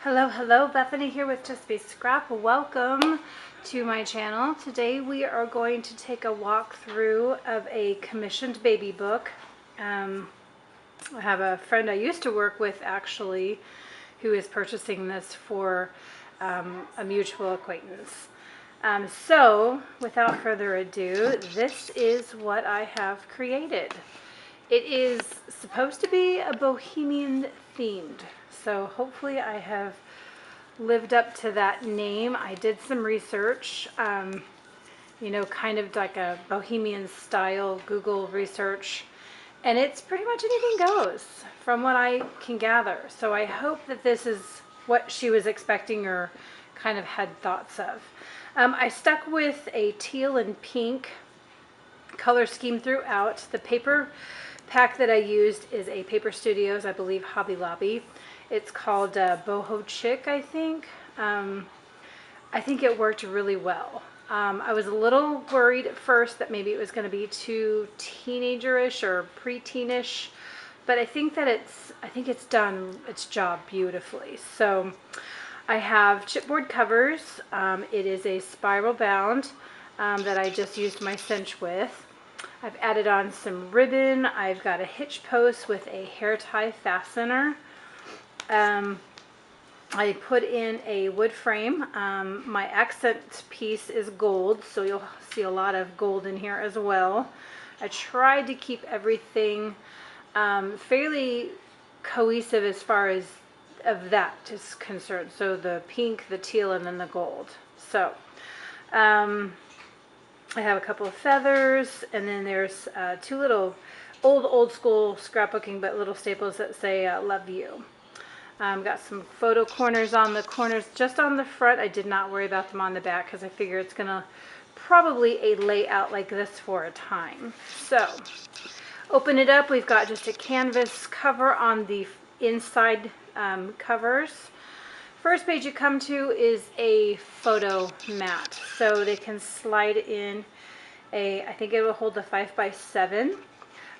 Hello, Bethany here with Just Be Scrap. Welcome to my channel. Today we are going to take a walk through of a commissioned baby book. I have a friend I used to work with actually who is purchasing this for a mutual acquaintance. So without further ado, this is what I have created. It is supposed to be a Bohemian themed. So hopefully I have lived up to that name. I did some research, you know, kind of like a Bohemian style Google research, and it's pretty much anything goes from what I can gather. So I hope that this is what she was expecting or kind of had thoughts of. I stuck with a teal and pink color scheme throughout. The paper pack that I used is a Paper Studios, I believe Hobby Lobby. It's called Boho Chick, I think. I think it worked really well. I was a little worried at first that maybe it was going to be too teenager-ish or pre-teenish, but I think that it's done its job beautifully. So I have chipboard covers. It is a spiral bound that I just used my cinch with. I've added on some ribbon. I've got a hitch post with a hair tie fastener. I put in a wood frame. My accent piece is gold, so you'll see a lot of gold in here as well. I tried to keep everything fairly cohesive as far as that is concerned. So the pink, the teal, and then the gold. So I have a couple of feathers, and then there's two little old school scrapbooking but little staples that say love you. Got some photo corners on the corners, just on the front. I did not worry about them on the back because I figure it's gonna probably a layout like this for a time. So open it up. We've got just a canvas cover on the inside covers. First page you come to is a photo mat, so they can slide in I think it will hold a 5x7.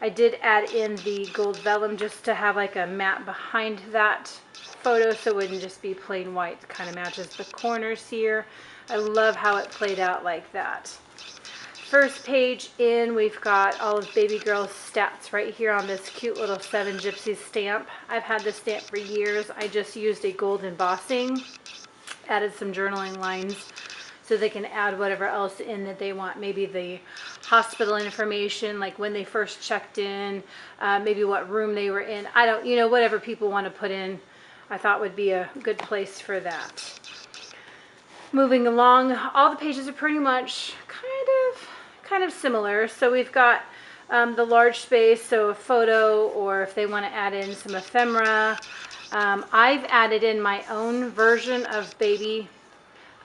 I did add in the gold vellum just to have like a mat behind that photo so it wouldn't just be plain white. It kind of matches the corners here. I love how it played out like that. First page in, we've got all of baby girl's stats right here on this cute little 7 Gypsies stamp. I've had this stamp for years. I just used a gold embossing, added some journaling lines so they can add whatever else in that they want. Maybe the hospital information, like when they first checked in, maybe what room they were in. I don't, you know, whatever people want to put in, I thought would be a good place for that. Moving along, all the pages are pretty much kind of similar. So we've got the large space, so a photo, or if they want to add in some ephemera. I've added in my own version of baby,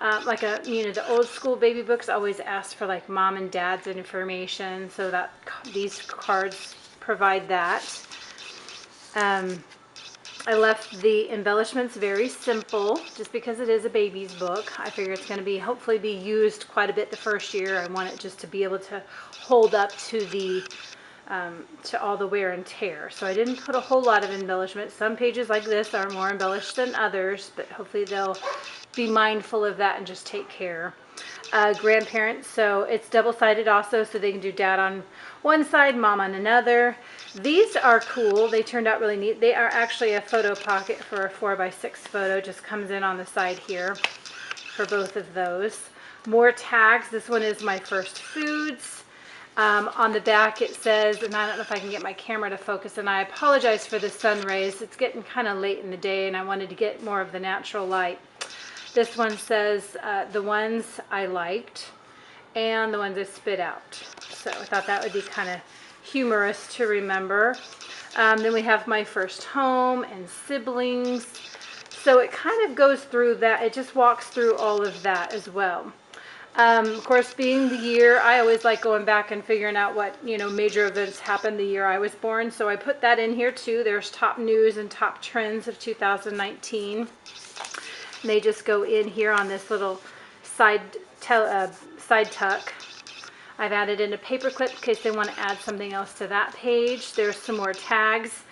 like the old school baby books always ask for like mom and dad's information, so that these cards provide that. I left the embellishments very simple just because it is a baby's book. I figure it's going to hopefully be used quite a bit the first year. I want it just to be able to hold up to the to all the wear and tear. So I didn't put a whole lot of embellishment. Some pages like this are more embellished than others, but hopefully they'll be mindful of that and just take care. Grandparents, so it's double-sided also, so they can do dad on one side, mom on another. These are cool. They turned out really neat. They are actually a photo pocket for a 4x6 photo. Just comes in on the side here for both of those. More tags. This one is my first foods. On the back it says, and I don't know if I can get my camera to focus, and I apologize for the sun rays. It's getting kind of late in the day and I wanted to get more of the natural light. This one says the ones I liked and the ones I spit out. So I thought that would be kind of humorous to remember. Then we have my first home and siblings. So it kind of goes through that. It just walks through all of that as well. Of course, being the year, I always like going back and figuring out what, you know, major events happened the year I was born. So I put that in here too. There's top news and top trends of 2019. And they just go in here on this little side tuck. I've added in a paper clip in case they want to add something else to that page. There's some more tags.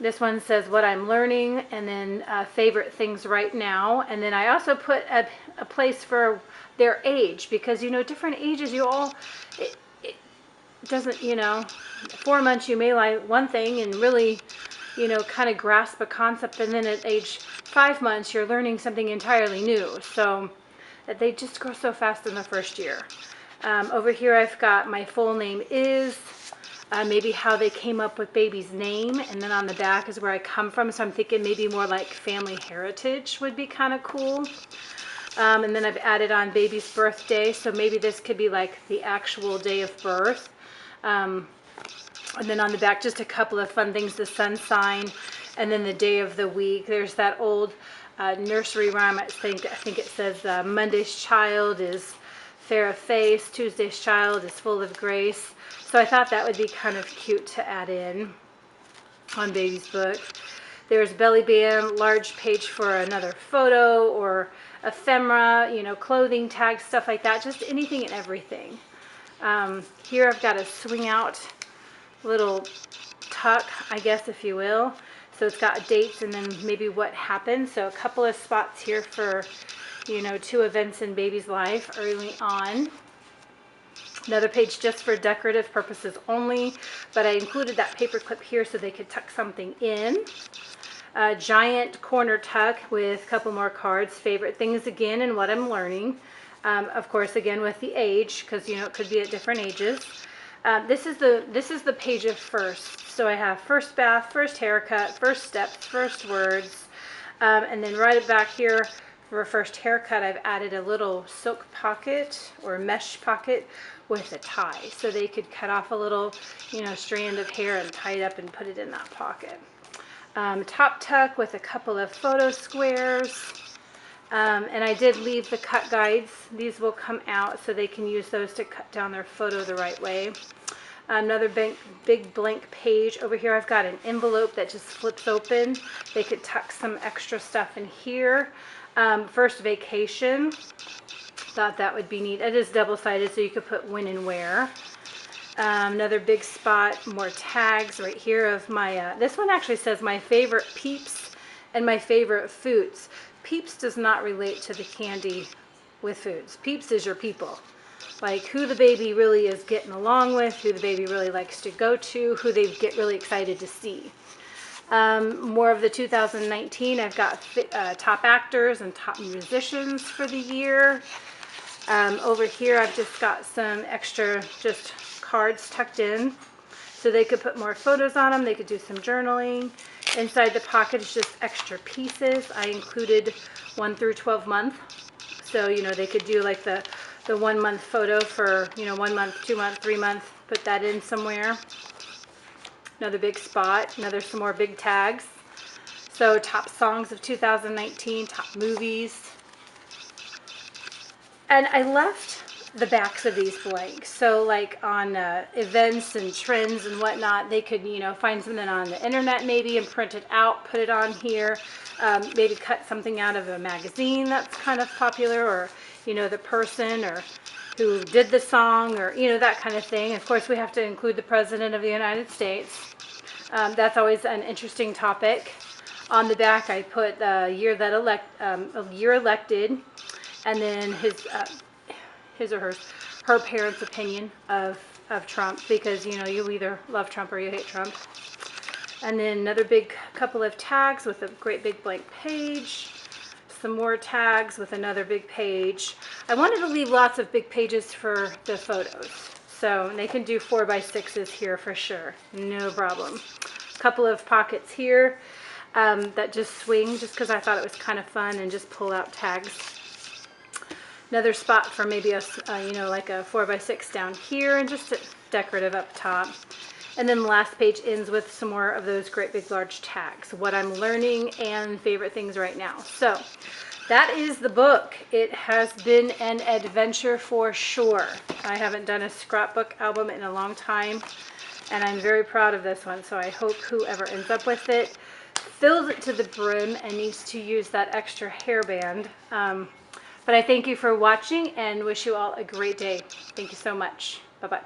This one says what I'm learning, and then favorite things right now. And then I also put a place for their age, because, you know, different ages, it doesn't, you know, 4 months you may like one thing and really, you know, kind of grasp a concept, and then at age 5 months you're learning something entirely new. So they just grow so fast in the first year. Over here I've got my full name is, maybe how they came up with baby's name, and then on the back is where I come from. So I'm thinking maybe more like family heritage would be kind of cool. And then I've added on baby's birthday, so maybe this could be like the actual day of birth. And then on the back, just a couple of fun things, the sun sign, and then the day of the week. There's that old nursery rhyme. I think it says Monday's child is fair of face, Tuesday's child is full of grace. So I thought that would be kind of cute to add in on baby's book. There's belly band, large page for another photo or ephemera, you know, clothing tags, stuff like that, just anything and everything. Here I've got a swing out little tuck, I guess, if you will. So it's got dates and then maybe what happened. So a couple of spots here for, you know, 2 events in baby's life early on. Another page just for decorative purposes only, but I included that paper clip here so they could tuck something in. A giant corner tuck with a couple more cards, favorite things again and what I'm learning. Of course, again with the age, because, you know, it could be at different ages. This is the page of first. So I have first bath, first haircut, first steps, first words, and then right back here for first haircut, I've added a little silk pocket or mesh pocket with a tie, so they could cut off a little, you know, strand of hair and tie it up and put it in that pocket. Top tuck with a couple of photo squares, and I did leave the cut guides. These will come out so they can use those to cut down their photo the right way. Another big blank page. Over here I've got an envelope that just flips open. They could tuck some extra stuff in here. First vacation. Thought that would be neat. It is double-sided, so you could put when and where. Another big spot, more tags right here of my, this one actually says my favorite Peeps and my favorite foods. Peeps does not relate to the candy with foods. Peeps is your people. Like who the baby really is getting along with, who the baby really likes to go to, who they get really excited to see. More of the 2019, I've got top actors and top musicians for the year. Over here I've just got some extra just cards tucked in so they could put more photos on them. They could do some journaling. Inside the pocket is just extra pieces. I included 1 through 12 month, so, you know, they could do like the 1 month photo for, you know, 1 month, 2 month, 3 month, put that in somewhere. Another big spot, some more big tags. So top songs of 2019, top movies. And I left the backs of these blank, so like on events and trends and whatnot, they could, you know, find something on the internet maybe and print it out, put it on here, maybe cut something out of a magazine that's kind of popular, or, you know, the person or who did the song, or, you know, that kind of thing. Of course we have to include the President of the United States. That's always an interesting topic. On the back I put the year that elected, and then his or her parents' opinion of Trump, because, you know, you either love Trump or you hate Trump. And then another big couple of tags with a great big blank page. Some more tags with another big page. I wanted to leave lots of big pages for the photos, so they can do 4x6s here for sure, no problem. A couple of pockets here that just swing, just because I thought it was kind of fun, and just pull out tags. Another spot for maybe a, you know, like a 4x6 down here, and just a decorative up top. And then the last page ends with some more of those great big large tags, what I'm learning and favorite things right now. So that is the book. It has been an adventure for sure. I haven't done a scrapbook album in a long time, and I'm very proud of this one. So I hope whoever ends up with it fills it to the brim and needs to use that extra hairband. But I thank you for watching and wish you all a great day. Thank you so much. Bye-bye.